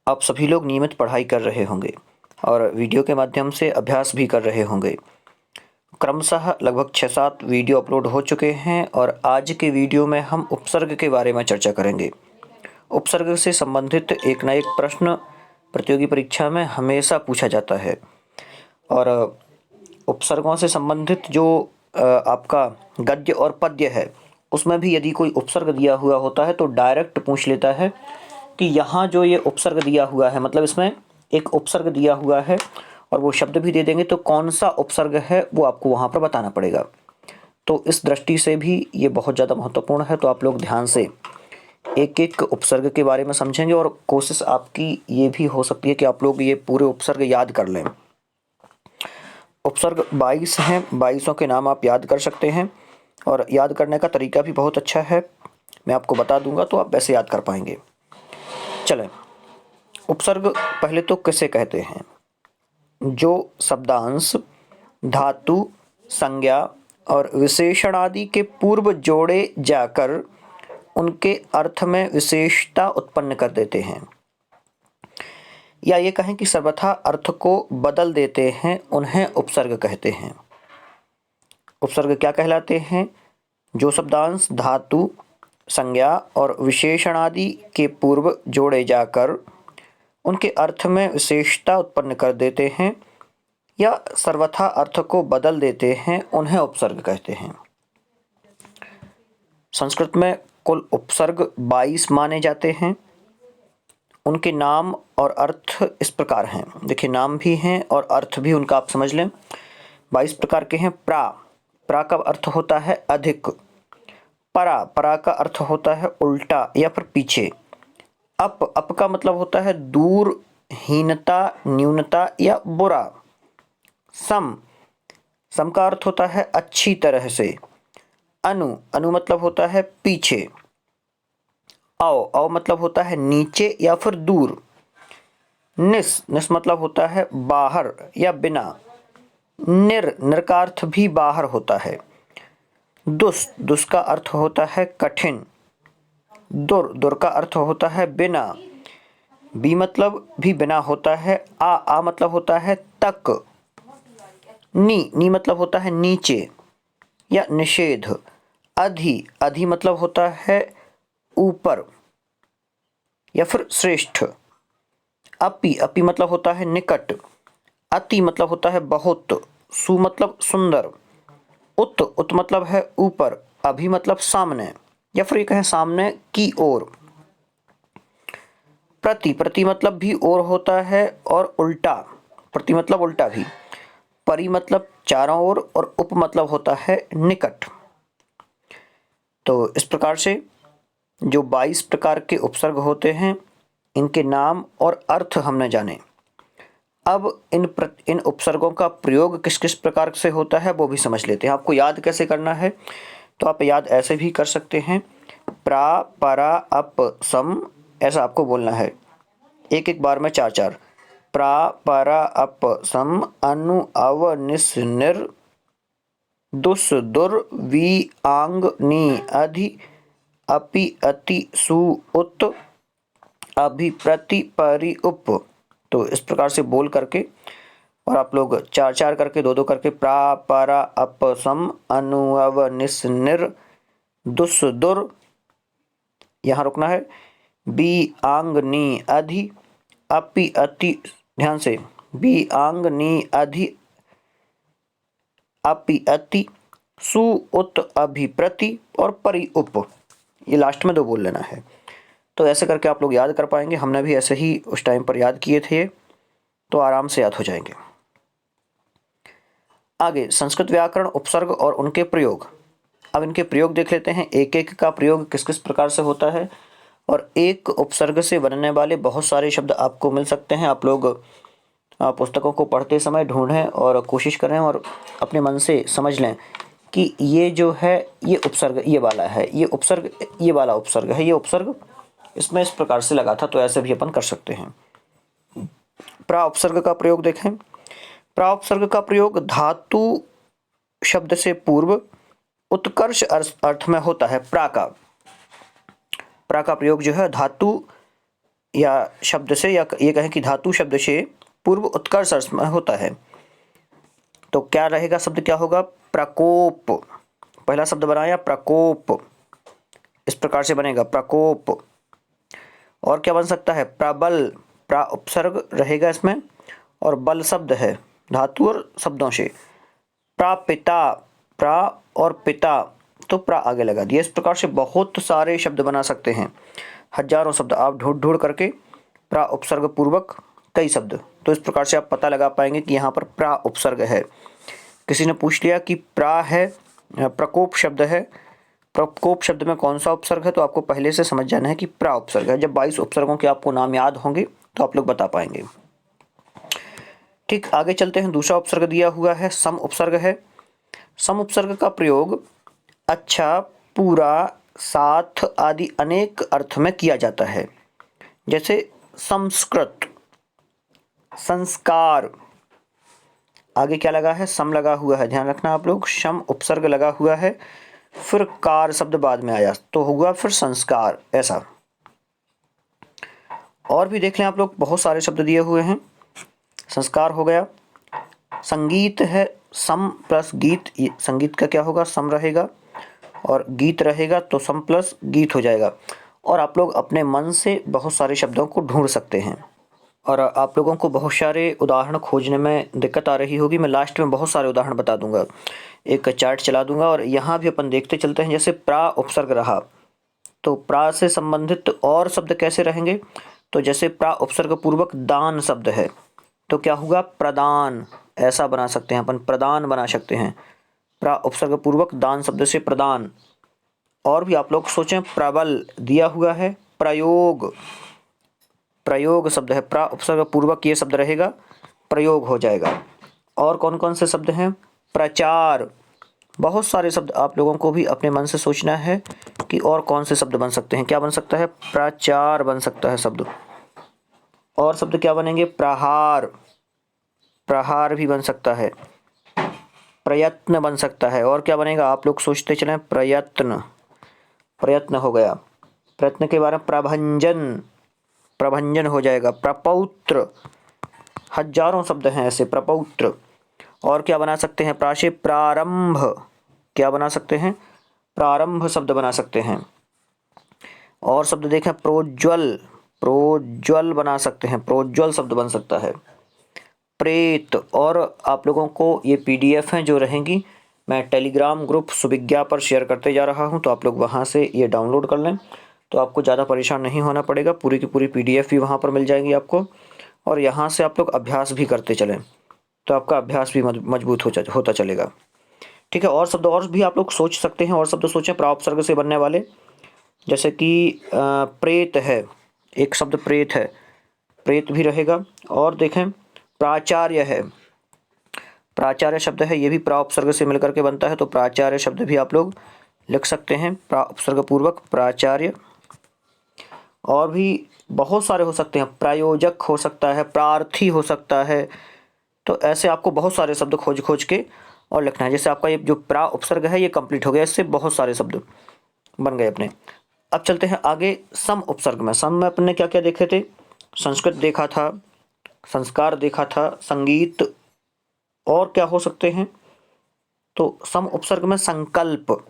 आप सभी लोग नियमित पढ़ाई कर रहे होंगे और वीडियो के माध्यम से अभ्यास भी कर रहे होंगे। क्रमशः लगभग 6-7 वीडियो अपलोड हो चुके हैं और आज के वीडियो में हम उपसर्ग के बारे में चर्चा करेंगे। उपसर्ग से संबंधित एक ना एक प्रश्न प्रतियोगी परीक्षा में हमेशा पूछा जाता है और उपसर्गों से संबंधित जो आपका गद्य और पद्य है, उसमें भी यदि कोई उपसर्ग दिया हुआ होता है तो डायरेक्ट पूछ लेता है कि यहाँ जो ये उपसर्ग दिया हुआ है, मतलब इसमें एक उपसर्ग दिया हुआ है और वो शब्द भी दे देंगे, तो कौन सा उपसर्ग है वो आपको वहाँ पर बताना पड़ेगा। तो इस दृष्टि से भी ये बहुत ज़्यादा महत्वपूर्ण है। तो आप लोग ध्यान से एक एक उपसर्ग के बारे में समझेंगे और कोशिश आपकी ये भी हो सकती है कि आप लोग ये पूरे उपसर्ग याद कर लें। उपसर्ग 22 हैं, 22 के नाम आप याद कर सकते हैं और याद करने का तरीका भी बहुत अच्छा है, मैं आपको बता दूंगा तो आप वैसे याद कर पाएंगे। चलें, उपसर्ग पहले तो किसे कहते हैं? जो शब्दांश, धातु, संज्ञा और विशेषण आदि के पूर्व जोड़े जाकर उनके अर्थ में विशेषता उत्पन्न कर देते हैं, या ये कहें कि सर्वथा अर्थ को बदल देते हैं, उन्हें उपसर्ग कहते हैं। उपसर्ग क्या कहलाते हैं? जो शब्दांश, धातु, संज्ञा और विशेषण आदि के पूर्व जोड़े जाकर उनके अर्थ में विशेषता उत्पन्न कर देते हैं या सर्वथा अर्थ को बदल देते हैं, उन्हें उपसर्ग कहते हैं। संस्कृत में कुल उपसर्ग 22 माने जाते हैं। उनके नाम और अर्थ इस प्रकार हैं। देखिए, नाम भी हैं और अर्थ भी उनका आप समझ लें। 22 प्रकार के हैं। प्रा, प्रा का अर्थ होता है अधिक। परा, परा का अर्थ होता है उल्टा या फिर पीछे। अप, अप का मतलब होता है दूर, हीनता, न्यूनता या बुरा। सम, सम का अर्थ होता है अच्छी तरह से। अनु, अनु मतलब होता है पीछे। अव, अव मतलब होता है नीचे या फिर दूर। निस, निस मतलब होता है बाहर या बिना। निर, निर का अर्थ भी बाहर होता है। दुस, दुस का अर्थ होता है कठिन। दुर, दुर का अर्थ होता है बिना। बी मतलब भी बिना होता है। आ मतलब होता है तक। नी, नी मतलब होता है नीचे या निषेध। अधि, अधि मतलब होता है ऊपर या फिर श्रेष्ठ। अपि, अपि मतलब होता है निकट। अति मतलब होता है बहुत। सु मतलब सुंदर। उत, उत मतलब है ऊपर। अभि मतलब सामने या फिर ये कहें सामने की ओर। प्रति, प्रति मतलब भी ओर होता है और उल्टा, प्रति मतलब उल्टा भी। परि मतलब चारों ओर और उप मतलब होता है निकट। तो इस प्रकार से जो 22 प्रकार के उपसर्ग होते हैं, इनके नाम और अर्थ हमने जाने। अब इन उपसर्गों का प्रयोग किस किस प्रकार से होता है वो भी समझ लेते हैं। आपको याद कैसे करना है, तो आप याद ऐसे भी कर सकते हैं। प्रा, परा, अप, सम, ऐसा आपको बोलना है एक एक बार में 4-4। प्रा, परा, अप, सम, अनु, अव, निस, निर, दुस, दुर, वी, आंग, नी, अधि, अपि, अति, सु, उत, अभि, प्रति, परि, उप। तो इस प्रकार से बोल करके और आप लोग 4-4 करके, 2-2 करके प्रा, परा, अप, सम, अनु, अव, निस, निर, दुस, दुर, यहाँ रुकना है। बी, आंग, नी, अधि, अपि, अति, ध्यान से, बी, आंग, नी, अधि, अपि, अति, सु, उत, अभि, प्रति और परि, उप। ये लास्ट में 2 बोल लेना है। तो ऐसे करके आप लोग याद कर पाएंगे। हमने भी ऐसे ही उस टाइम पर याद किए थे, तो आराम से याद हो जाएंगे। आगे संस्कृत व्याकरण, उपसर्ग और उनके प्रयोग। अब इनके प्रयोग देख लेते हैं, एक एक का प्रयोग किस किस प्रकार से होता है। और एक उपसर्ग से बनने वाले बहुत सारे शब्द आपको मिल सकते हैं। आप लोग पुस्तकों को पढ़ते समय ढूंढें और कोशिश करें और अपने मन से समझ लें कि ये जो है ये उपसर्ग ये वाला है, ये उपसर्ग ये वाला उपसर्ग है, ये उपसर्ग इसमें इस प्रकार से लगा था। तो ऐसे भी अपन कर सकते हैं। प्रा उपसर्ग का प्रयोग देखें। प्रा उपसर्ग का प्रयोग धातु शब्द से पूर्व उत्कर्ष अर्थ में होता है। प्रा का प्रयोग जो है धातु या शब्द से, या ये कहें कि धातु शब्द से पूर्व उत्कर्ष अर्थ में होता है। तो क्या रहेगा, शब्द क्या होगा, प्रकोप। पहला शब्द बनाया प्रकोप, इस प्रकार से बनेगा प्रकोप। और क्या बन सकता है, प्रबल, प्रा उपसर्ग रहेगा इसमें, और बल शब्द है धातु और शब्दों से। प्रापिता, प्रा और पिता, तो प्रा आगे लगा दिया। इस प्रकार से बहुत सारे शब्द बना सकते हैं, हजारों शब्द आप ढूंढ ढूंढ करके, प्रा उपसर्ग पूर्वक कई शब्द। तो इस प्रकार से आप पता लगा पाएंगे कि यहाँ पर प्रा उपसर्ग है। किसी ने पूछ लिया कि प्रा है, प्रकोप शब्द है, प्रकोप शब्द में कौन सा उपसर्ग है, तो आपको पहले से समझ जाना है कि प्रा उपसर्ग है। जब 22 उपसर्गों के आपको नाम याद होंगे तो आप लोग बता पाएंगे। ठीक, आगे चलते हैं। दूसरा उपसर्ग दिया हुआ है सम उपसर्ग है। सम उपसर्ग का प्रयोग अच्छा, पूरा, साथ आदि अनेक अर्थ में किया जाता है। जैसे संस्कृत, संस्कार, आगे क्या लगा है, सम लगा हुआ है, ध्यान रखना आप लोग, सम उपसर्ग लगा हुआ है, फिर कार शब्द बाद में आया तो हुआ फिर संस्कार, ऐसा। और भी देख लें आप लोग, बहुत सारे शब्द दिए हुए हैं। संस्कार हो गया। संगीत है, सम प्लस गीत, संगीत का क्या होगा, सम रहेगा, और गीत रहेगा तो सम प्लस गीत हो जाएगा। और आप लोग अपने मन से बहुत सारे शब्दों को ढूंढ सकते हैं। और आप लोगों को बहुत सारे उदाहरण खोजने में दिक्कत आ रही होगी, मैं लास्ट में बहुत सारे उदाहरण बता दूंगा, एक चार्ट चला दूंगा, और यहाँ भी अपन देखते चलते हैं। जैसे प्रा उपसर्ग रहा, तो प्रा से संबंधित और शब्द कैसे रहेंगे, तो जैसे प्रा उपसर्ग पूर्वक दान शब्द है, तो क्या होगा, प्रदान, ऐसा बना सकते हैं अपन, प्रदान बना सकते हैं, प्रा उपसर्ग पूर्वक दान शब्द से प्रदान। और भी आप लोग सोचें, प्रबल दिया हुआ है, प्रयोग, प्रयोग शब्द है, प्रा उपसर्ग पूर्वक ये शब्द रहेगा, प्रयोग हो जाएगा। और कौन कौन से शब्द हैं, प्रचार, बहुत सारे शब्द आप लोगों को भी अपने मन से सोचना है कि और कौन से शब्द बन सकते हैं। क्या बन सकता है, प्रचार बन सकता है शब्द। और शब्द क्या बनेंगे, प्रहार, प्रहार भी बन सकता है, प्रयत्न बन सकता है। और क्या बनेगा, आप लोग सोचते चलें, प्रयत्न, प्रयत्न हो गया। प्रयत्न के बारे में प्रभंजन, प्रभंजन हो जाएगा। प्रपौत्र, हजारों शब्द हैं ऐसे, प्रपौत्र। और क्या बना सकते हैं, प्राशे, प्रारंभ, क्या बना सकते हैं, प्रारंभ शब्द बना सकते हैं। और शब्द देखें, प्रोज्वल, प्रोज्वल बना सकते हैं, प्रोज्वल शब्द बन सकता है। प्रेत, और आप लोगों को ये पीडीएफ हैं जो रहेंगी, मैं टेलीग्राम ग्रुप सुविज्ञा पर शेयर करते जा रहा हूं, तो आप लोग वहां से ये डाउनलोड कर लें, तो आपको ज़्यादा परेशान नहीं होना पड़ेगा। पूरी की पूरी पीडीएफ भी वहां पर मिल जाएगी आपको, और यहाँ से आप लोग अभ्यास भी करते चलें, तो आपका अभ्यास भी मजबूत होता चलेगा। ठीक है, और शब्द और भी आप लोग सोच सकते हैं, और शब्द सोचें प्रा उपसर्ग से बनने वाले। जैसे कि प्रेत है, एक शब्द प्रेत है, प्रेत भी रहेगा। और देखें, प्राचार्य है, प्राचार्य शब्द है, ये भी प्रा उपसर्ग से मिलकर के बनता है, तो प्राचार्य शब्द भी आप लोग लिख सकते हैं, प्रा उपसर्ग पूर्वक प्राचार्य। और भी बहुत सारे हो सकते हैं, प्रायोजक हो सकता है, प्रार्थी हो सकता है। तो ऐसे आपको बहुत सारे शब्द खोज खोज के और लिखना है। जैसे आपका ये जो प्रा उपसर्ग है ये कंप्लीट हो गया, इससे बहुत सारे शब्द बन गए अपने। अब चलते हैं आगे सम उपसर्ग में। सम में अपने क्या क्या देखे थे, संस्कृत देखा था, संस्कार देखा था, संगीत, और क्या हो सकते हैं, तो सम उपसर्ग में संकल्प,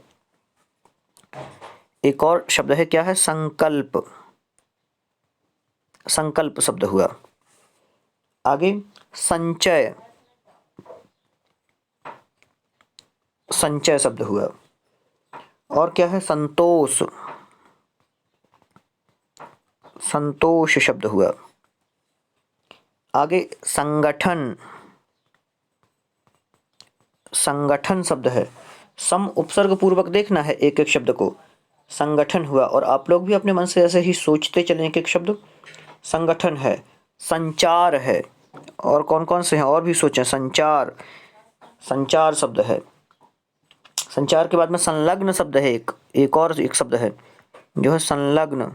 एक और शब्द है, क्या है, संकल्प, संकल्प शब्द हुआ। आगे संचय, संचय शब्द हुआ। और क्या है, संतोष, संतोष शब्द हुआ। आगे संगठन, संगठन शब्द है, सम उपसर्ग पूर्वक देखना है एक एक शब्द को, संगठन हुआ। और आप लोग भी अपने मन से ऐसे ही सोचते चलें एक एक शब्द, संगठन है, संचार है, और कौन कौन से हैं और भी सोचें, संचार, संचार शब्द है। संचार के बाद में संलग्न शब्द है, एक और एक शब्द है जो है संलग्न,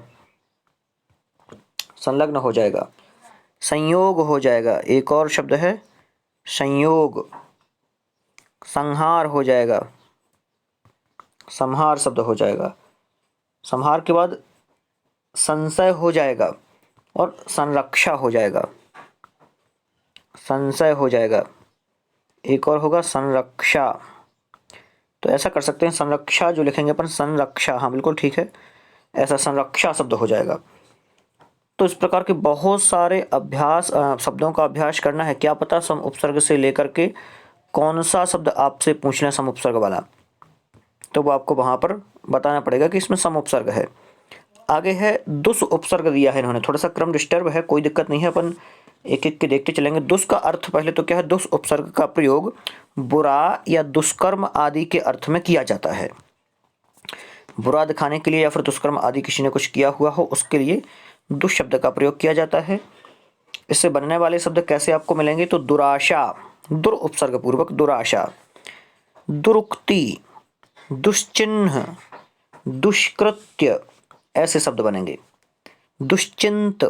संलग्न हो जाएगा। संयोग हो जाएगा, एक और शब्द है संयोग। संहार हो जाएगा, संहार शब्द हो जाएगा। संहार के बाद संशय हो जाएगा, और संरक्षा हो जाएगा, संशय हो जाएगा। एक और होगा संरक्षा, तो ऐसा कर सकते हैं संरक्षा जो लिखेंगे अपन संरक्षा, हाँ बिल्कुल ठीक है, ऐसा संरक्षा शब्द हो जाएगा। तो इस प्रकार के बहुत सारे अभ्यास शब्दों का अभ्यास करना है, क्या पता सम उपसर्ग से लेकर के कौन सा शब्द आपसे पूछ लें सम उपसर्ग वाला, तो वो आपको वहाँ पर बताना पड़ेगा कि इसमें सम उपसर्ग है। आगे है दुस उपसर्ग दिया है इन्होंने, थोड़ा सा क्रम डिस्टर्ब है, कोई दिक्कत नहीं है, अपन एक एक के देखते चलेंगे। दुस का अर्थ पहले तो क्या है, दुस उपसर्ग का प्रयोग बुरा या दुष्कर्म आदि के अर्थ में किया जाता है। बुरा दिखाने के लिए या फिर दुष्कर्म आदि किसी ने कुछ किया हुआ हो उसके लिए दुष शब्द का प्रयोग किया जाता है। इससे बनने वाले शब्द कैसे आपको मिलेंगे, तो दुराशा, दुर उपसर्ग पूर्वक दुराशा, दुरुक्ति, दुश्चिन्ह, दुष्कृत्य, ऐसे शब्द बनेंगे। दुश्चिंत,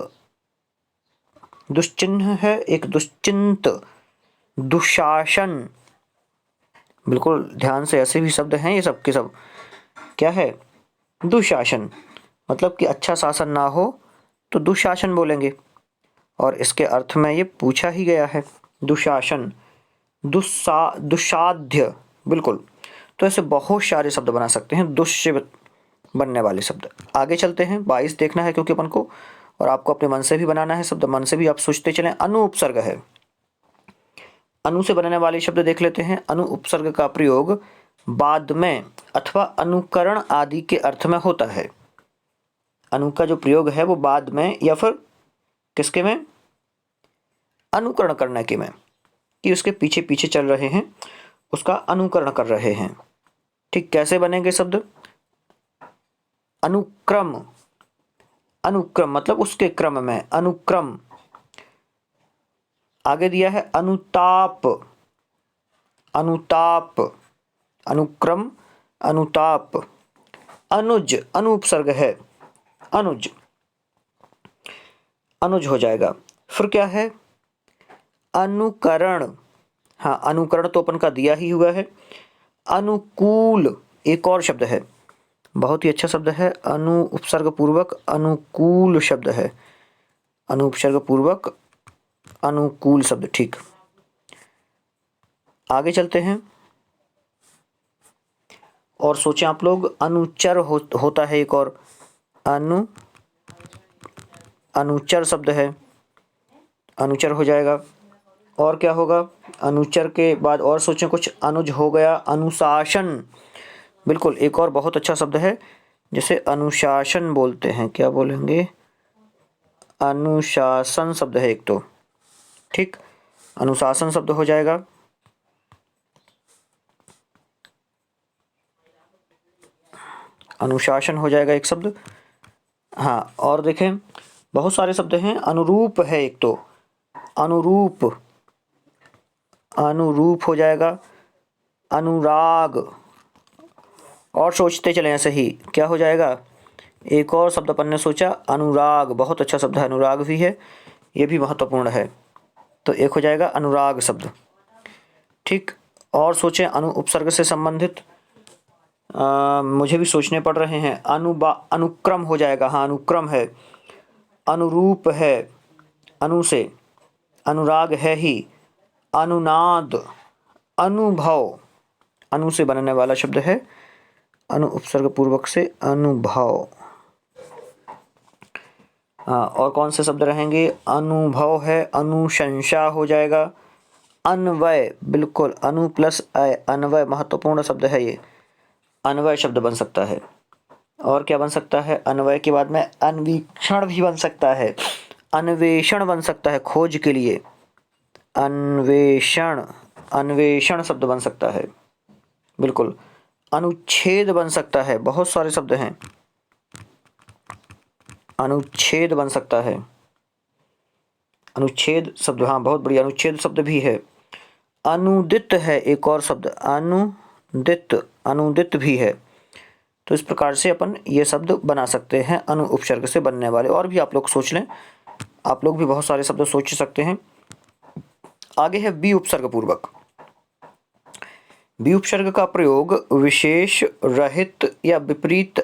दुश्चिन्ह है एक, दुश्चिंत, दुशासन, बिल्कुल ध्यान से, ऐसे भी शब्द हैं ये सब के सब, क्या है, दुशासन, मतलब कि अच्छा शासन ना हो तो दुशासन बोलेंगे, और इसके अर्थ में ये पूछा ही गया है, दुशासन, दुस्साध्य, बिल्कुल। तो ऐसे बहुत सारे शब्द बना सकते हैं दुष्य बनने वाले शब्द। आगे चलते हैं, 22 देखना है क्योंकि अपन को, और आपको अपने मन से भी बनाना है शब्द, मन से भी आप सोचते चलें। अनु उपसर्ग है, अनु से बनने वाले शब्द देख लेते हैं। अनु उपसर्ग का प्रयोग बाद में अथवा अनुकरण आदि के अर्थ में होता है। अनु का जो प्रयोग है वो बाद में या फिर किसके में, अनुकरण करने के में, कि उसके पीछे पीछे चल रहे हैं, उसका अनुकरण कर रहे हैं। ठीक, कैसे बनेंगे शब्द, अनुक्रम, अनुक्रम मतलब उसके क्रम में, अनुक्रम। आगे दिया है अनुताप, अनुताप, अनुक्रम, अनुताप। अनुज, अनु उपसर्ग है, अनुज, अनुज हो जाएगा। फिर क्या है, अनुकरण, हाँ अनुकरण तो अपन का दिया ही हुआ है। अनुकूल, एक और शब्द है, बहुत ही अच्छा शब्द है, अनु उपसर्ग पूर्वक अनुकूल शब्द है, अनु उपसर्ग पूर्वक अनुकूल शब्द। ठीक, आगे चलते हैं और सोचें आप लोग। अनुचर होता है एक और, अनुचर शब्द है, अनुचर हो जाएगा। और क्या होगा, अनुचर के बाद और सोचें कुछ, अनुज हो गया, अनुशासन, बिल्कुल एक और बहुत अच्छा शब्द है जिसे अनुशासन बोलते हैं, क्या बोलेंगे, अनुशासन शब्द है एक तो। ठीक, अनुशासन शब्द हो जाएगा। अनुशासन हो जाएगा एक शब्द। हाँ, और देखें बहुत सारे शब्द हैं। अनुरूप है एक तो, अनुरूप, अनुरूप हो जाएगा। अनुराग, और सोचते चले ऐसे ही, क्या हो जाएगा, एक और शब्द अपन ने सोचा, अनुराग, बहुत अच्छा शब्द है, अनुराग भी है, ये भी महत्वपूर्ण है, तो एक हो जाएगा अनुराग शब्द। ठीक, और सोचें अनु उपसर्ग से संबंधित, मुझे भी सोचने पड़ रहे हैं। अनुक्रम हो जाएगा, हाँ अनुक्रम है। अनुरूप है, अनु से, अनुराग है ही। अनुनाद, अनुभव, अनु से बनने वाला शब्द है, अनु उपसर्ग पूर्वक से अनुभव। हाँ, और कौन से शब्द रहेंगे, अनुभव है, अनुशंसा हो जाएगा। अन्वय, बिल्कुल अनु प्लस अय, अन्वय महत्वपूर्ण शब्द है ये, अन्वय शब्द बन सकता है। और क्या बन सकता है, अन्वय के बाद में अन्वीक्षण भी बन सकता है, अन्वेषण बन सकता है, खोज के लिए, अन्वेषण, अन्वेषण शब्द बन सकता है, बिल्कुल। अनुच्छेद बन सकता है, बहुत सारे शब्द हैं, अनुच्छेद बन सकता है, अनुच्छेद शब्द, हाँ बहुत बढ़िया, अनुच्छेद शब्द भी है। अनुदित है एक और शब्द, अनुदित, अनुदित भी है। तो इस प्रकार से अपन ये शब्द बना सकते हैं अनु उपसर्ग से बनने वाले। और भी आप लोग सोच लें, आप लोग भी बहुत सारे शब्द सोच सकते हैं। आगे है बी उपसर्ग पूर्वक। बी उपसर्ग का प्रयोग विशेष, रहित या विपरीत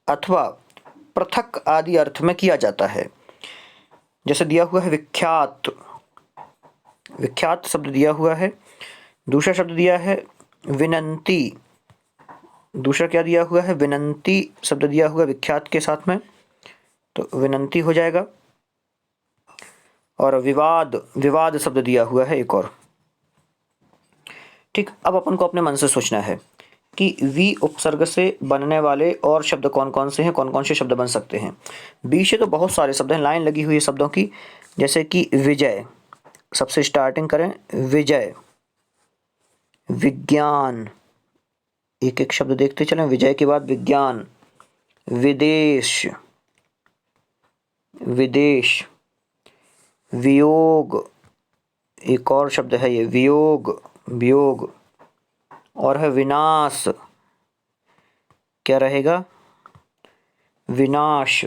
अथवा पृथक आदि अर्थ में किया जाता है। जैसे दिया हुआ है विख्यात, विख्यात शब्द दिया हुआ है। दूसरा शब्द दिया है विनंती, दूसरा क्या दिया हुआ है, विनंती शब्द दिया हुआ है विख्यात के साथ में, तो विनंती हो जाएगा। और विवाद, विवाद शब्द दिया हुआ है एक और। ठीक, अब अपन को अपने मन से सोचना है कि वी उपसर्ग से बनने वाले और शब्द कौन कौन से हैं, कौन कौन से शब्द बन सकते हैं। बी से तो बहुत सारे शब्द हैं, लाइन लगी हुई है शब्दों की, जैसे कि विजय, सबसे स्टार्टिंग करें, विजय, विज्ञान, एक एक शब्द देखते चलें, विजय के बाद विज्ञान, विदेश, विदेश, वियोग, एक और शब्द है ये, वियोग, वियोग, और है विनाश, क्या रहेगा, विनाश।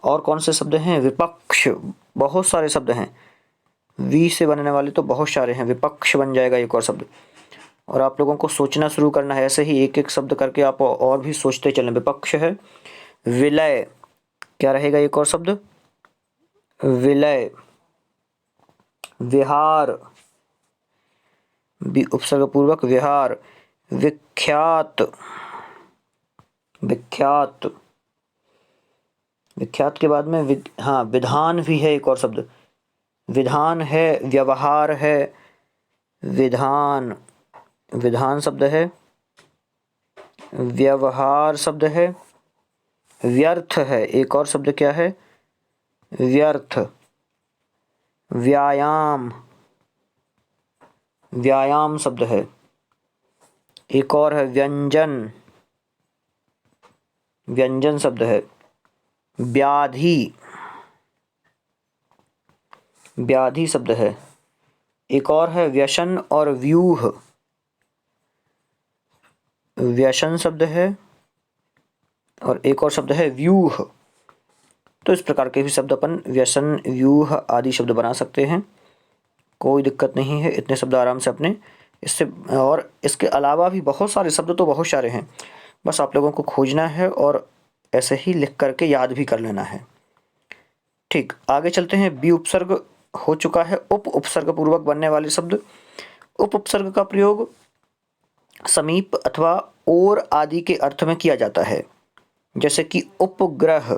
और कौन से शब्द हैं, विपक्ष, बहुत सारे शब्द हैं, वी से बनने वाले तो बहुत सारे हैं, विपक्ष बन जाएगा एक और शब्द। और आप लोगों को सोचना शुरू करना है, ऐसे ही एक एक शब्द करके आप और भी सोचते चलें। विपक्ष है, विलय, क्या रहेगा एक और शब्द, विलय, विहार, उपसर्ग पूर्वक विहार, विख्यात, विख्यात, विख्यात के बाद में हाँ विधान भी है एक और शब्द, विधान है, व्यवहार है, विधान, विधान शब्द है, व्यवहार शब्द है, व्यर्थ है, एक और शब्द क्या है, व्यर्थ, व्यायाम, व्यायाम शब्द है, एक और है व्यंजन, व्यंजन शब्द है, व्याधि, व्याधि शब्द है, एक और है व्यसन और व्यूह, व्यसन शब्द है, और एक और शब्द है व्यूह। तो इस प्रकार के भी शब्द अपन व्यसन, व्यूह आदि शब्द बना सकते हैं, कोई दिक्कत नहीं है, इतने शब्द आराम से अपने इससे। और इसके अलावा भी बहुत सारे शब्द तो बहुत सारे हैं, बस आप लोगों को खोजना है और ऐसे ही लिख करके याद भी कर लेना है। ठीक, आगे चलते हैं। बी उपसर्ग हो चुका है, उप उपसर्ग पूर्वक बनने वाले शब्द। उप उपसर्ग का प्रयोग समीप अथवा और आदि के अर्थ में किया जाता है, जैसे कि उपग्रह,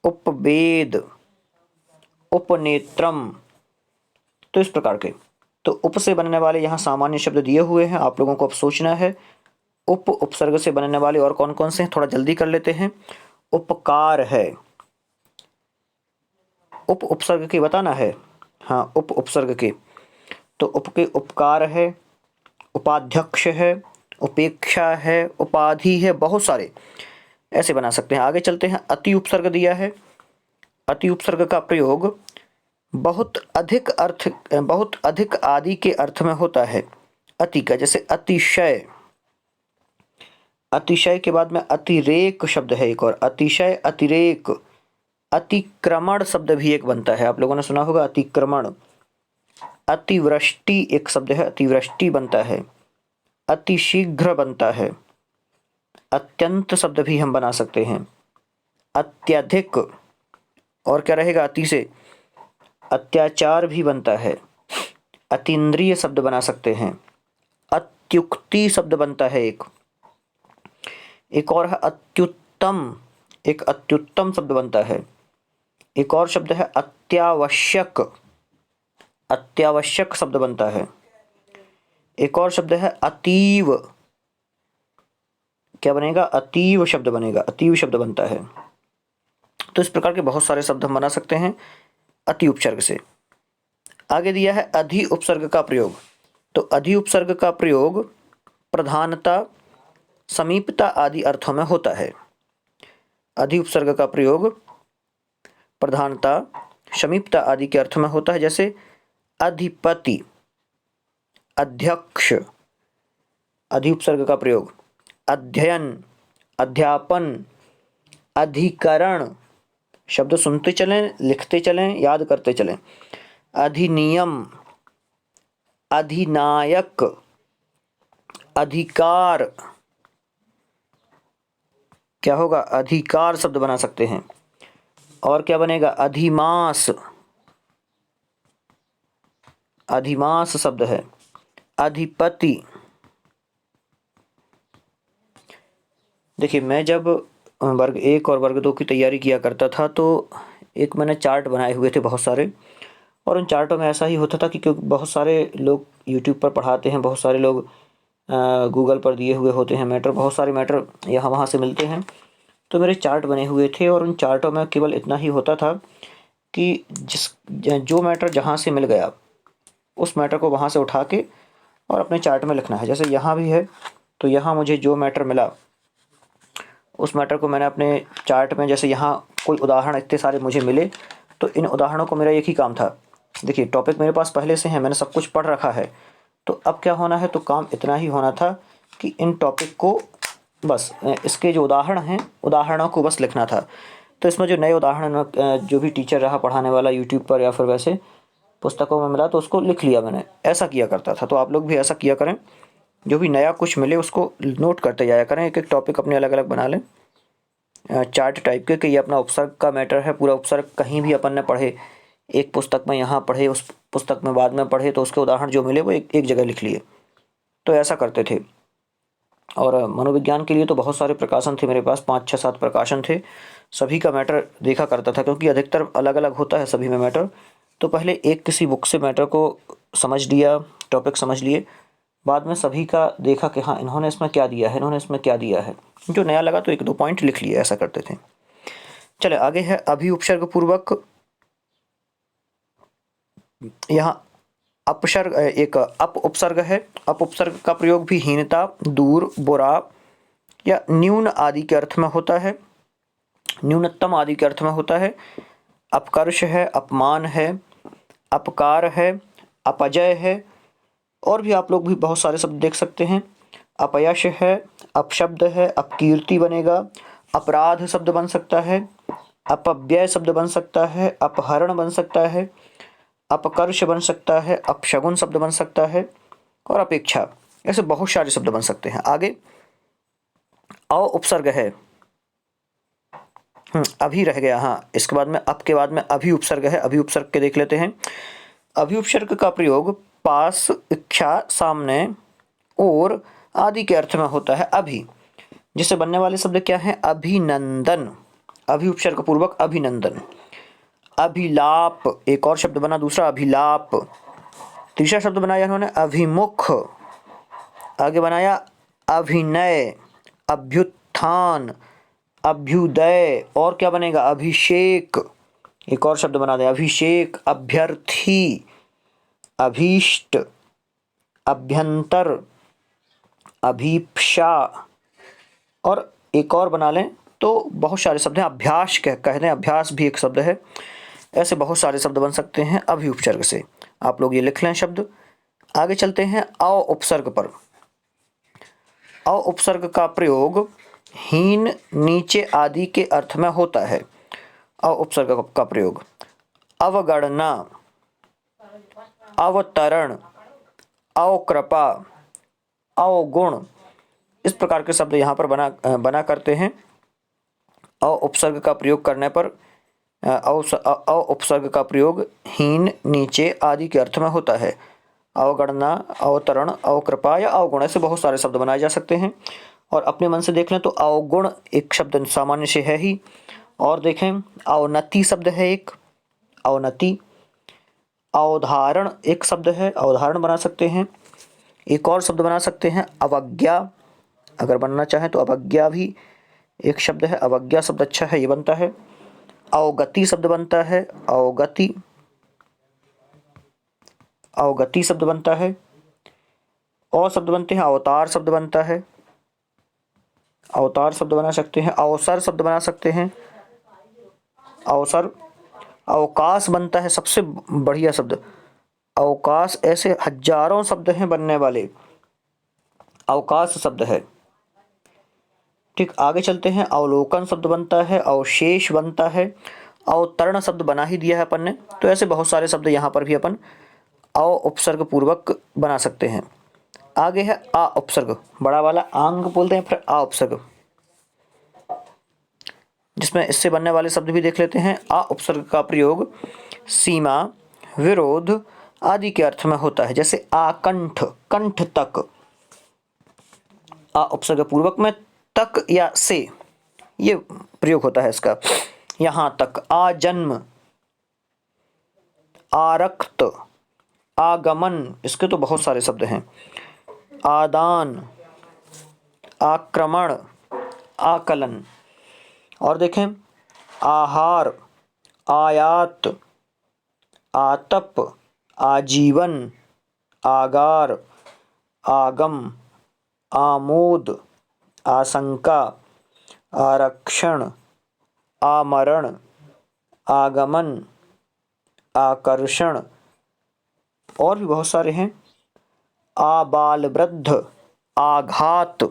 उपवेद, उपनेत्रम, तो इस प्रकार के। तो उप से बनने वाले यहाँ सामान्य शब्द दिए हुए हैं, आप लोगों को अब सोचना है उप उपसर्ग से बनने वाले और कौन कौन से हैं, थोड़ा जल्दी कर लेते हैं। उपकार है, उप उपसर्ग के बताना है, हाँ उप उपसर्ग के, तो उप के उपकार है, उपाध्यक्ष है, उपेक्षा है, उपाधि है, बहुत सारे ऐसे बना सकते हैं। आगे चलते हैं। अति उपसर्ग दिया है, अति उपसर्ग का प्रयोग बहुत अधिक अर्थ, बहुत अधिक आदि के अर्थ में होता है, अति का, जैसे अतिशय, अतिशय के बाद में अतिरेक शब्द है एक और, अतिशय, अतिरेक, अतिक्रमण शब्द भी एक बनता है, आप लोगों ने सुना होगा अतिक्रमण। अतिवृष्टि एक शब्द है, अतिवृष्टि बनता है, अतिशीघ्र बनता है, अत्यंत शब्द भी हम बना सकते हैं, अत्यधिक, और क्या रहेगा अति से, अत्याचार भी बनता है, अतीन्द्रिय शब्द बना सकते हैं, अत्युक्ति शब्द बनता है एक और है अत्युत्तम, एक अत्युत्तम शब्द बनता है, एक और शब्द है अत्यावश्यक, अत्यावश्यक शब्द बनता है, एक और शब्द है अतीव, क्या बनेगा, अतीव शब्द बनेगा, अतीव शब्द बनता है। तो इस प्रकार के बहुत सारे शब्द हम बना सकते हैं अति उपसर्ग से। आगे दिया है अधि उपसर्ग का प्रयोग। तो अधि उपसर्ग का प्रयोग प्रधानता, समीपता आदि अर्थों में होता है। अधि उपसर्ग का प्रयोग प्रधानता, समीपता आदि के अर्थ में होता है, जैसे अधिपति, अध्यक्ष। अधि उपसर्ग का प्रयोग अध्ययन, अध्यापन, अधिकरण, शब्द सुनते चलें, लिखते चलें, याद करते चलें। अधिनियम, अधिनायक, अधिकार, क्या होगा, अधिकार शब्द बना सकते हैं। और क्या बनेगा? अधिमास, अधिमास शब्द है। अधिपति, देखिए मैं जब वर्ग 1 और वर्ग 2 की तैयारी किया करता था तो एक मैंने चार्ट बनाए हुए थे बहुत सारे, और उन चार्टों में ऐसा ही होता था कि क्योंकि बहुत सारे लोग यूट्यूब पर पढ़ाते हैं, बहुत सारे लोग गूगल पर दिए हुए होते हैं मैटर, बहुत सारे मैटर यहाँ वहाँ से मिलते हैं। तो मेरे चार्ट बने हुए थे और उन चार्टों में केवल इतना ही होता था कि जो मैटर जहाँ से मिल गया उस मैटर को वहाँ से उठा के और अपने चार्ट में लिखना है। जैसे यहाँ भी है, तो यहाँ मुझे जो मैटर मिला उस मैटर को मैंने अपने चार्ट में, जैसे यहाँ कोई उदाहरण इतने सारे मुझे मिले तो इन उदाहरणों को मेरा एक ही काम था। देखिए टॉपिक मेरे पास पहले से है, मैंने सब कुछ पढ़ रखा है, तो अब क्या होना है, तो काम इतना ही होना था कि इन टॉपिक को बस इसके जो उदाहरण हैं उदाहरणों को बस लिखना था। तो इसमें जो नए उदाहरण जो भी टीचर रहा पढ़ाने वाला यूट्यूब पर या फिर वैसे पुस्तकों में मिला तो उसको लिख लिया मैंने, ऐसा किया करता था। तो आप लोग भी ऐसा किया करें, जो भी नया कुछ मिले उसको नोट करते जाया करें, एक एक टॉपिक अपने अलग अलग बना लें चार्ट टाइप के कि ये अपना उपसर्ग का मैटर है। पूरा उपसर्ग कहीं भी अपन ने पढ़े, एक पुस्तक में यहाँ पढ़े, उस पुस्तक में बाद में पढ़े, तो उसके उदाहरण जो मिले वो एक जगह लिख लिए। तो ऐसा करते थे। और मनोविज्ञान के लिए तो बहुत सारे प्रकाशन थे मेरे पास, 5 6 7 प्रकाशन थे, सभी का मैटर देखा करता था क्योंकि अधिकतर अलग अलग होता है सभी में मैटर। तो पहले एक किसी बुक से मैटर को समझ लिया, टॉपिक समझ लिए, बाद में सभी का देखा कि हाँ इन्होंने इसमें क्या दिया है, इन्होंने इसमें क्या दिया है, जो नया लगा तो 1 2 पॉइंट लिख लिए, ऐसा करते थे। चले आगे है अभी उपसर्ग पूर्वक। यहाँ अपसर्ग, एक अप उपसर्ग है। अप उपसर्ग का प्रयोग भी हीनता, दूर, बुरा या न्यून आदि के अर्थ में होता है, न्यूनतम आदि के अर्थ में होता है। अपकर्ष है, अपमान है, अपकार है, अपजय है, और भी आप लोग भी बहुत सारे शब्द देख सकते हैं। अपयश है, अपशब्द है, अपकीर्ति बनेगा, अपराध शब्द बन सकता है, अपव्यय शब्द बन सकता है, अपहरण बन सकता है, अपकर्ष बन सकता है, अपशगुन शब्द बन सकता है, और अपेक्षा, ऐसे बहुत सारे शब्द बन सकते हैं। आगे अ उपसर्ग है, अभी रह गया, हाँ इसके बाद में अप के बाद में अभी उपसर्ग है। अभी उपसर्ग के देख लेते हैं। अभी उपसर्ग का प्रयोग पास, इच्छा, सामने, और आदि के अर्थ में होता है। अभी, जिससे बनने वाले शब्द क्या हैं? अभिनंदन, अभी उपसर्ग पूर्वक अभिनंदन। अभिलाप, एक और शब्द बना दूसरा, अभिलाप। तीसरा शब्द बनाया इन्होंने अभिमुख, आगे बनाया अभिनय, अभ्युत्थान, अभ्युदय, और क्या बनेगा? अभिषेक, एक और शब्द बना दे अभिषेक, अभ्यर्थी, अभीष्ट, अभ्यंतर, अभीप्सा, और एक और बना लें तो बहुत सारे शब्द हैं। अभ्यास कह दें, अभ्यास भी एक शब्द है। ऐसे बहुत सारे शब्द बन सकते हैं अभी उपसर्ग से, आप लोग ये लिख लें शब्द। आगे चलते हैं अ उपसर्ग पर। अ उपसर्ग का प्रयोग हीन, नीचे आदि के अर्थ में होता है। अ उपसर्ग का प्रयोग अवगणना, अवतरण, अवकृपा, अवगुण, इस प्रकार के शब्द यहाँ पर बना करते हैं। अ उपसर्ग का प्रयोग करने पर अ उपसर्ग का प्रयोग हीन, नीचे आदि के अर्थ में होता है। अवगणना, अवतरण, अवकृपा या अवगुण, ऐसे बहुत सारे शब्द बनाए जा सकते हैं। और अपने मन से देख लें तो अवगुण एक शब्द सामान्य से है ही। और देखें अवनति शब्द है एक, अवनति। अवधारण एक शब्द है, अवधारण बना सकते हैं। एक और शब्द बना सकते हैं अवज्ञा, अगर बनना चाहें तो अवज्ञा भी एक शब्द है, अवज्ञा शब्द अच्छा है, ये बनता है। अवगति शब्द बनता है, अवगति, अवगति शब्द बनता है। और शब्द बनते हैं अवतार शब्द बनता है, अवतार शब्द बना सकते हैं। अवसर शब्द बना सकते हैं, अवसर। अवकाश बनता है, सबसे बढ़िया शब्द अवकाश। ऐसे हजारों शब्द हैं बनने वाले, अवकाश शब्द है। ठीक, आगे चलते हैं। अवलोकन शब्द बनता है, अवशेष बनता है, अवतरण शब्द बना ही दिया है अपन ने। तो ऐसे बहुत सारे शब्द यहाँ पर भी अपन अ उपसर्ग पूर्वक बना सकते हैं। आगे है आ उपसर्ग, बड़ा वाला आंग बोलते हैं, फिर आ उपसर्ग। जिसमें इससे बनने वाले शब्द भी देख लेते हैं। आ उपसर्ग का प्रयोग सीमा, विरोध आदि के अर्थ में होता है। जैसे आकंठ, कंठ तक, आ उपसर्ग पूर्वक में तक या से ये प्रयोग होता है इसका। यहां तक, आजन्म, आरक्त, आगमन, इसके तो बहुत सारे शब्द हैं। आदान, आक्रमण, आकलन। और देखें, आहार, आयात, आतप, आजीवन, आगार, आगम, आमोद, आशंका, आरक्षण, आमरण, आगमन, आकर्षण, और भी बहुत सारे हैं। आबाल वृद्ध, आघात,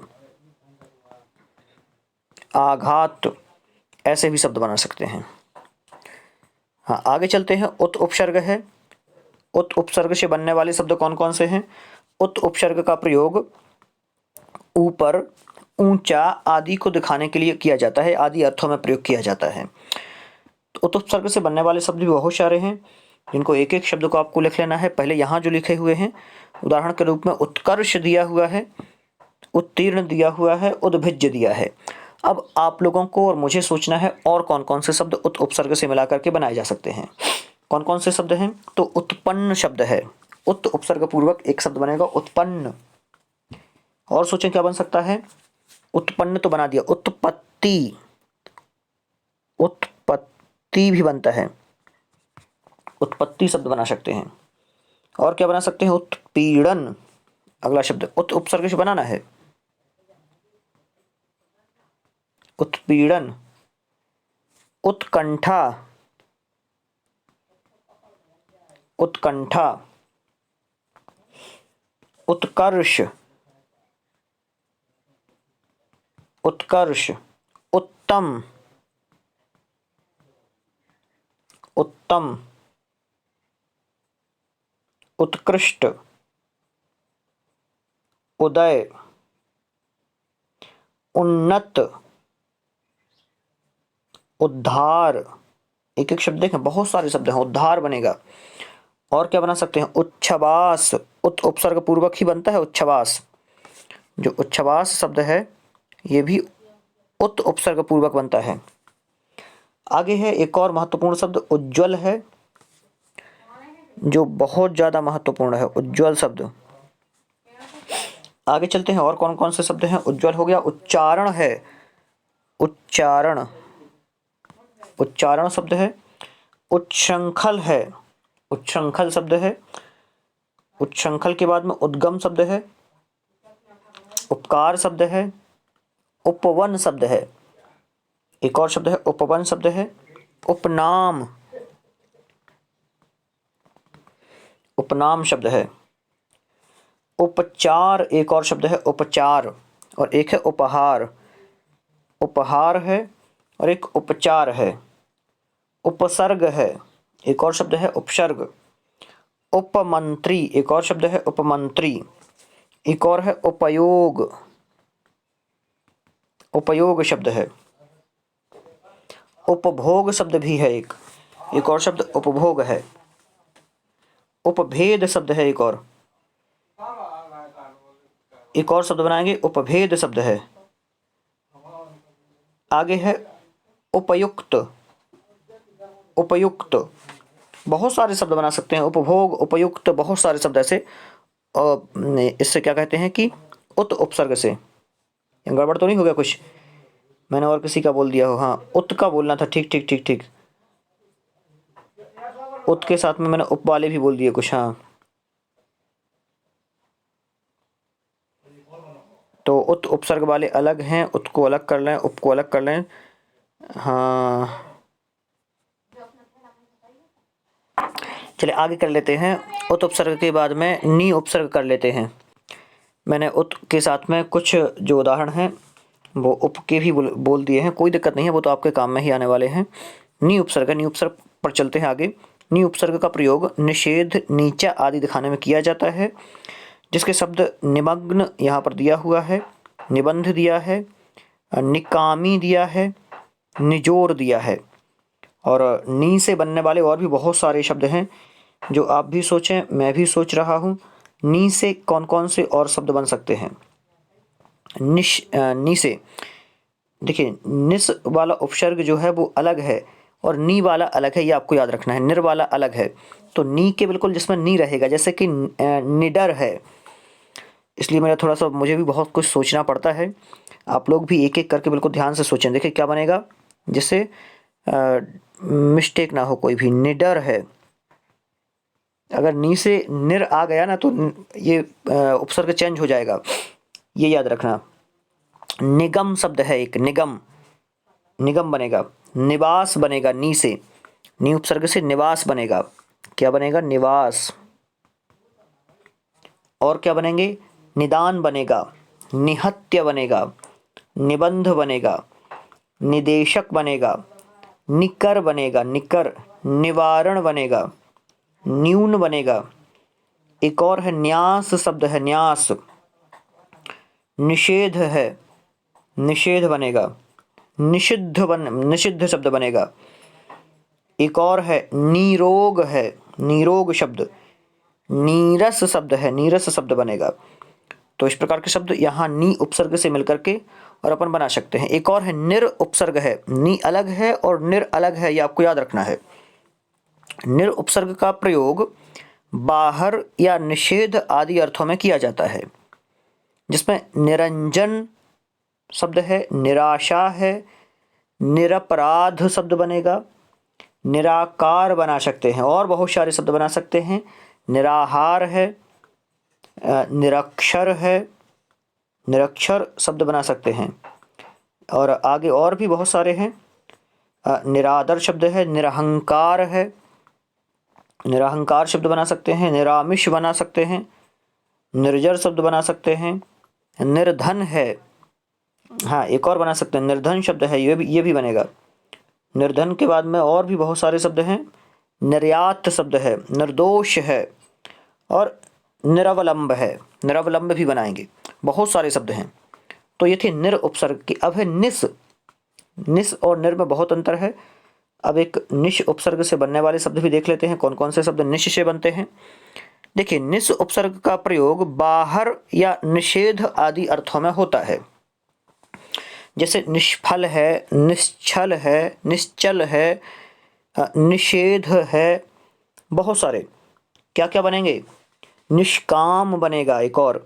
आघात, ऐसे भी शब्द बना सकते हैं। हाँ, आगे चलते हैं। उत उपसर्ग है। उत उपसर्ग से बनने वाले शब्द कौन कौन से हैं? उत उपसर्ग का प्रयोग ऊपर, ऊंचा आदि को दिखाने के लिए किया जाता है, आदि अर्थों में प्रयोग किया जाता है। तो उत उपसर्ग से बनने वाले शब्द भी बहुत सारे हैं, जिनको एक एक शब्द को आपको लिख लेना है। पहले यहाँ जो लिखे हुए हैं, उदाहरण के रूप में उत्कर्ष दिया हुआ है, उत्तीर्ण दिया हुआ है, उद्भिज्ज दिया है। अब आप लोगों को और मुझे सोचना है और कौन कौन से शब्द उत उपसर्ग से मिला करके बनाए जा सकते हैं। कौन कौन से शब्द हैं? तो उत्पन्न शब्द है, उत उपसर्ग पूर्वक एक शब्द बनेगा उत्पन्न। और सोचें क्या बन सकता है? उत्पन्न तो बना दिया, उत्पत्ति, उत्पत्ति भी बनता है, उत्पत्ति शब्द बना सकते हैं। और क्या बना सकते हैं? उत्पीड़न, अगला शब्द उत उपसर्ग से बनाना है, उत्पीड़न। उत्कंठा, उत्कंठा, उत्कर्ष, उत्कर्ष, उत्तम, उत्तम, उत्कृष्ट, उदय, उन्नत, उद्धार। एक एक शब्द देखें, बहुत सारे शब्द हैं, उद्धार बनेगा। और क्या बना सकते हैं? उच्छ्वास, उत उपसर्ग पूर्वक ही बनता है उच्छ्वास। जो उच्छ्वास शब्द है ये भी उत उपसर्ग पूर्वक बनता है। आगे है एक और महत्वपूर्ण शब्द उज्ज्वल है, जो बहुत ज्यादा महत्वपूर्ण है, उज्ज्वल शब्द। आगे चलते हैं, और कौन कौन से शब्द हैं? उज्ज्वल हो गया। उच्चारण है, उच्चारण, उच्चारण शब्द है। उच्छृंखल है, उच्छृंखल शब्द है। उच्छृंखल के बाद में उद्गम शब्द है, उपकार शब्द है, उपवन शब्द है। एक और शब्द है उपवन शब्द है। उपनाम, उपनाम शब्द है। उपचार एक और शब्द है, उपचार। और एक है उपहार, उपहार है और एक उपचार है। उपसर्ग है, एक और शब्द है उपसर्ग। उपमंत्री, एक और शब्द है उपमंत्री। एक और है उपयोग, उपयोग शब्द है। उपभोग शब्द भी है एक और शब्द उपभोग है। उपभेद शब्द है एक और शब्द बनाएंगे, उपभेद शब्द है। आगे है उपयुक्त, उपयुक्त, बहुत सारे शब्द बना सकते हैं। उपभोग, उपयुक्त, बहुत सारे शब्द ऐसे। इससे क्या कहते हैं कि उत उपसर्ग से। गड़बड़ तो नहीं हो गया कुछ? मैंने और किसी का बोल दिया हो? हाँ, उत का बोलना था। ठीक ठीक ठीक ठीक, उत के साथ में मैंने उप वाले भी बोल दिए कुछ। हाँ, तो उत उपसर्ग वाले अलग हैं, उत को अलग कर लें, उप को अलग कर लें। हाँ, चलिए आगे कर लेते हैं। उत उपसर्ग के बाद में नी उपसर्ग कर लेते हैं। मैंने उत के साथ में कुछ जो उदाहरण हैं वो उप के भी बोल दिए हैं, कोई दिक्कत नहीं है, वो तो आपके काम में ही आने वाले हैं। नी उपसर्ग, नी उपसर्ग पर चलते हैं आगे। नी उपसर्ग का प्रयोग निषेध, नीचा आदि दिखाने में किया जाता है। जिसके शब्द निमग्न यहाँ पर दिया हुआ है, निबंध दिया है, निकामी दिया है, निचोड़ दिया है। और नी से बनने वाले और भी बहुत सारे शब्द हैं जो आप भी सोचें, मैं भी सोच रहा हूँ। नी से कौन कौन से और शब्द बन सकते हैं? नी से देखिए, निस वाला उपसर्ग जो है वो अलग है और नी वाला अलग है, ये आपको याद रखना है। निर वाला अलग है, तो नी के बिल्कुल जिसमें नी रहेगा, जैसे कि निडर है। इसलिए मेरा थोड़ा सा, मुझे भी बहुत कुछ सोचना पड़ता है। आप लोग भी एक एक करके बिल्कुल ध्यान से सोचें। देखिए क्या बनेगा, जिससे मिस्टेक ना हो कोई भी। निडर है, अगर नी से निर आ गया ना तो ये उपसर्ग चेंज हो जाएगा, ये याद रखना। निगम शब्द है एक, निगम, निगम बनेगा। निवास बनेगा नी से, नी उपसर्ग से निवास बनेगा। क्या बनेगा? निवास। और क्या बनेंगे? निदान बनेगा, निहत्य बनेगा, निबंध बनेगा, निदेशक बनेगा, निकर बनेगा, निकर, निवारण बनेगा, न्यून बनेगा। एक और है न्यास शब्द है, न्यास। निषेध है, निषेध बनेगा। निषिद्ध शब्द बनेगा। एक और है नीरोग है, नीरोग शब्द। नीरस शब्द है, नीरस शब्द बनेगा। तो इस प्रकार के शब्द यहाँ नी उपसर्ग से मिलकर के और अपन बना सकते हैं। एक और है निर उपसर्ग है, नी अलग है और निर अलग है, ये आपको याद रखना है। निर उपसर्ग का प्रयोग बाहर या निषेध आदि अर्थों में किया जाता है, जिसमें निरंजन शब्द है, निराशा है, निरपराध शब्द बनेगा, निराकार बना सकते हैं और बहुत सारे शब्द बना सकते हैं। निराहार है, निरक्षर है, निरक्षर शब्द बना सकते हैं। और आगे और भी बहुत सारे हैं। निरादर शब्द है, निरहंकार है, निरहंकार शब्द बना सकते हैं। निरामिष बना सकते हैं, निर्जर शब्द बना सकते हैं। निर्धन है, हाँ एक और बना सकते हैं, निर्धन शब्द है, ये भी बनेगा। निर्धन के बाद में और भी बहुत सारे शब्द हैं। निर्यात शब्द है, निर्दोष है और निरवलंब है, निरवलंब भी बनाएंगे। बहुत सारे शब्द हैं। तो ये थे निर उपसर्ग की। अब है निस। निस और निर में बहुत अंतर है। अब एक निश उपसर्ग से बनने वाले शब्द भी देख लेते हैं, कौन कौन से शब्द निश से बनते हैं। देखिए, निस उपसर्ग का प्रयोग बाहर या निषेध आदि अर्थों में होता है, जैसे निष्फल है, निश्चल है, निश्चल है, निषेध है, बहुत सारे। क्या क्या बनेंगे? निष्काम बनेगा, एक और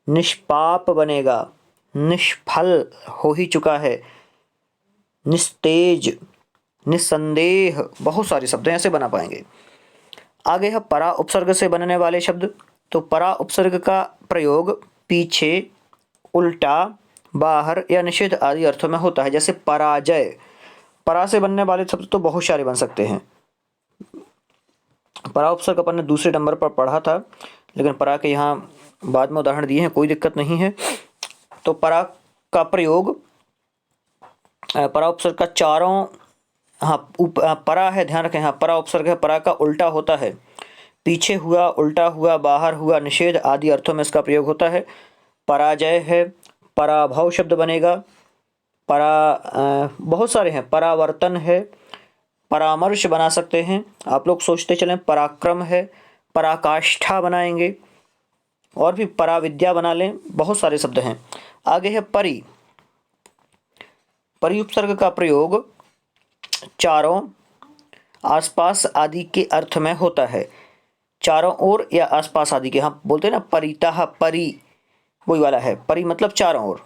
निष्पाप बनेगा, निष्फल हो ही चुका है, निस्तेज, निस्संदेह, बहुत सारे शब्द ऐसे बना पाएंगे। आगे है परा उपसर्ग से बनने वाले शब्द। तो परा उपसर्ग का प्रयोग पीछे, उल्टा, बाहर या निषेध आदि अर्थों में होता है, जैसे पराजय। परा से बनने वाले शब्द तो बहुत सारे बन सकते हैं। परा उपसर्ग अपन ने दूसरे नंबर पर पढ़ा था, लेकिन परा के यहाँ बाद में उदाहरण दिए हैं, कोई दिक्कत नहीं है। तो परा का प्रयोग, परा उपसर्ग का चारों, परा है, ध्यान रखें, हाँ परा उपसर्ग है, परा का उल्टा होता है। पीछे हुआ, उल्टा हुआ, बाहर हुआ, निषेध आदि अर्थों में इसका प्रयोग होता है। पराजय है, पराभव शब्द बनेगा। बहुत सारे हैं, परावर्तन है, परामर्श बना सकते हैं। आप लोग सोचते चलें, पराक्रम है, पराकाष्ठा बनाएंगे, और भी पराविद्या बना लें, बहुत सारे शब्द हैं। आगे है परि। परि उपसर्ग का प्रयोग चारों, आसपास आदि के अर्थ में होता है। चारों ओर या आसपास आदि के, हम बोलते हैं ना परितः, परि वही वाला है। परि मतलब चारों ओर,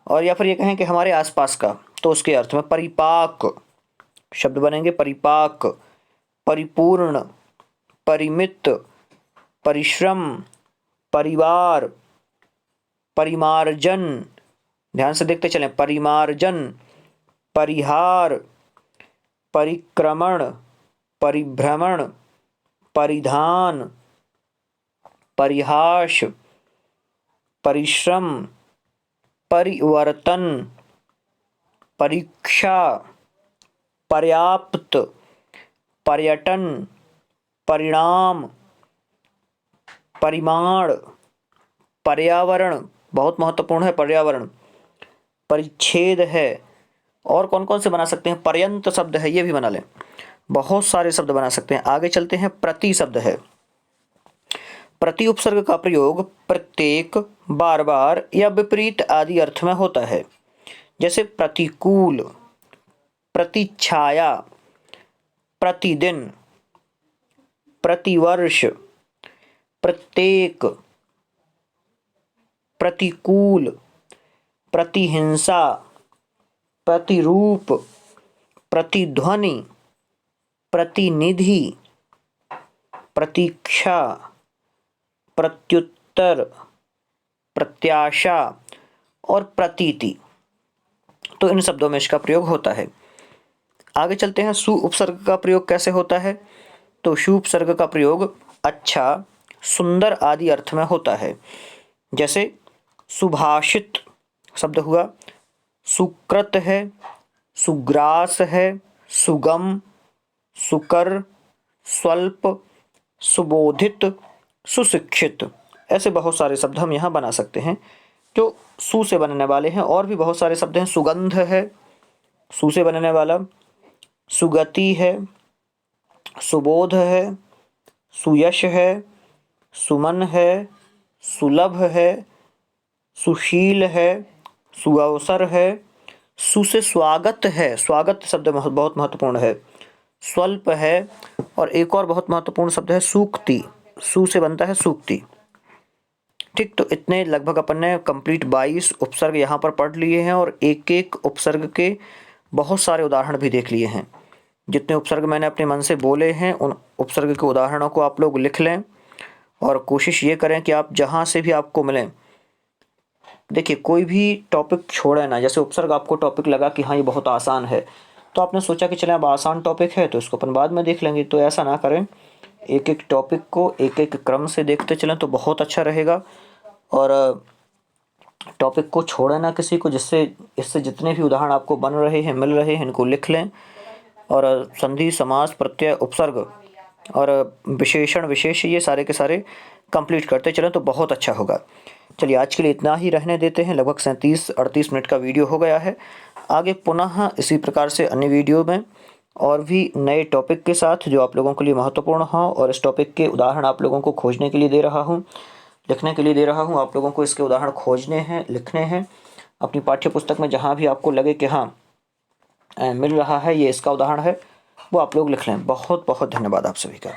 और या फिर ये कहें कि हमारे आसपास का, तो उसके अर्थ में परिपाक शब्द बनेंगे। परिपाक, परिपूर्ण, परिमित, परिश्रम, परिवार, परिमार्जन, ध्यान से देखते चलें, परिमार्जन, परिहार, परिक्रमण, परिभ्रमण, परिधान, परिहास, परिश्रम, परिवर्तन, परीक्षा, पर्याप्त, पर्यटन, परिणाम, परिमाण, पर्यावरण, बहुत महत्वपूर्ण है पर्यावरण, परिच्छेद है, और कौन कौन से बना सकते हैं? पर्यंत शब्द है, ये भी बना लें। बहुत सारे शब्द बना सकते हैं। आगे चलते हैं, प्रति शब्द है। प्रति उपसर्ग का प्रयोग प्रत्येक, बार बार या विपरीत आदि अर्थ में होता है। जैसे प्रतिकूल, प्रतिछाया, प्रतिदिन, प्रतिवर्ष, प्रत्येक, प्रतिकूल, प्रतिहिंसा, प्रतिरूप, प्रतिध्वनि, प्रतिनिधि, प्रतीक्षा, प्रत्युत्तर, प्रत्याशा और प्रतीति। तो इन शब्दों में इसका प्रयोग होता है। आगे चलते हैं, सु उपसर्ग का प्रयोग कैसे होता है? तो सु उपसर्ग का प्रयोग अच्छा, सुंदर आदि अर्थ में होता है। जैसे सुभाषित शब्द हुआ, सुकृत है, सुग्रास है, सुगम, सुकर, स्वल्प, सुबोधित, सुशिक्षित। ऐसे बहुत सारे शब्द हम यहाँ बना सकते हैं जो सु से बनने वाले हैं। और भी बहुत सारे शब्द हैं। सुगंध है, सु से बनने वाला। सुगति है, सुबोध है, सुयश है, सुमन है, सुलभ है, सुशील है, सुअवसर है। सु से स्वागत है, स्वागत शब्द बहुत महत्वपूर्ण है। स्वल्प है, और एक और बहुत महत्वपूर्ण शब्द है सूक्ति। सु से बनता है सूक्ति। ठीक, तो इतने लगभग अपन ने कंप्लीट 22 उपसर्ग यहाँ पर पढ़ लिए हैं और एक एक उपसर्ग के बहुत सारे उदाहरण भी देख लिए हैं। जितने उपसर्ग मैंने अपने मन से बोले हैं उन उपसर्ग के उदाहरणों को आप लोग लिख लें और कोशिश ये करें कि आप जहाँ से भी आपको मिलें, देखिए कोई भी टॉपिक छोड़े ना। जैसे उपसर्ग आपको टॉपिक लगा कि हाँ ये बहुत आसान है, तो आपने सोचा कि चले अब आसान टॉपिक है तो इसको अपन बाद में देख लेंगे, तो ऐसा ना करें। एक एक टॉपिक को एक एक क्रम से देखते चलें तो बहुत अच्छा रहेगा। और टॉपिक को छोड़े ना किसी को, जिससे इससे जितने भी उदाहरण आपको बन रहे हैं, मिल रहे हैं, इनको लिख लें। और संधि, समास, प्रत्यय, उपसर्ग और विशेषण, विशेष, ये सारे के सारे कंप्लीट करते चलें तो बहुत अच्छा होगा। चलिए आज के लिए इतना ही रहने देते हैं। लगभग 37-38 मिनट का वीडियो हो गया है। आगे पुनः इसी प्रकार से अन्य वीडियो में और भी नए टॉपिक के साथ जो आप लोगों के लिए महत्वपूर्ण हो, और इस टॉपिक के उदाहरण आप लोगों को खोजने के लिए दे रहा हूँ, लिखने के लिए दे रहा हूँ। आप लोगों को इसके उदाहरण खोजने हैं, लिखने हैं अपनी पाठ्य पुस्तक में। जहाँ भी आपको लगे कि हाँ मिल रहा है, ये इसका उदाहरण है, वो आप लोग लिख लें। बहुत बहुत धन्यवाद आप सभी का।